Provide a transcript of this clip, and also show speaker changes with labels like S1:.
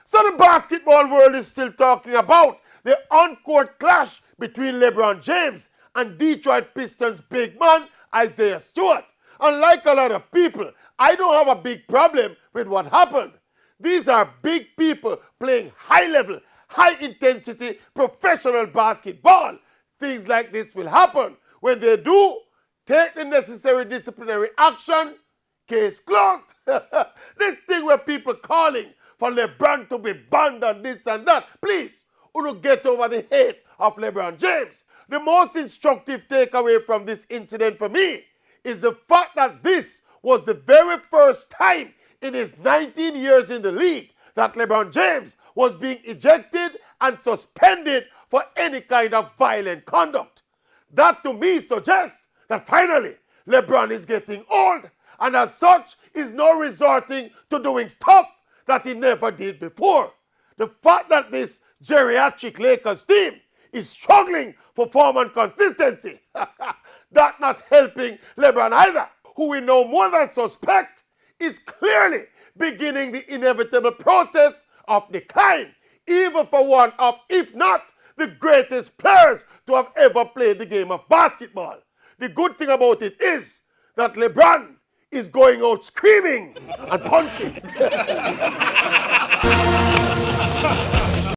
S1: So the basketball world is still talking about the on-court clash between LeBron James and Detroit Pistons big man Isaiah Stewart. Unlike a lot of people, I don't have a big problem with what happened. These are big people playing high-level, high-intensity professional basketball. Things like this will happen. When they do, take the necessary disciplinary action. Case closed. This thing where people calling for LeBron to be banned and this and that. Please, who get over the hate of LeBron James. The most instructive takeaway from this incident for me is the fact that this was the very first time in his 19 years in the league that LeBron James was being ejected and suspended for any kind of violent conduct. That to me suggests that finally LeBron is getting old and as such is now resorting to doing stuff that he never did before. The fact that this geriatric Lakers team is struggling for form and consistency, that not helping LeBron either, who we know more than suspect is clearly beginning the inevitable process of decline, even for one of, if not the greatest players to have ever played the game of basketball. The good thing about it is that LeBron is going out screaming and punching.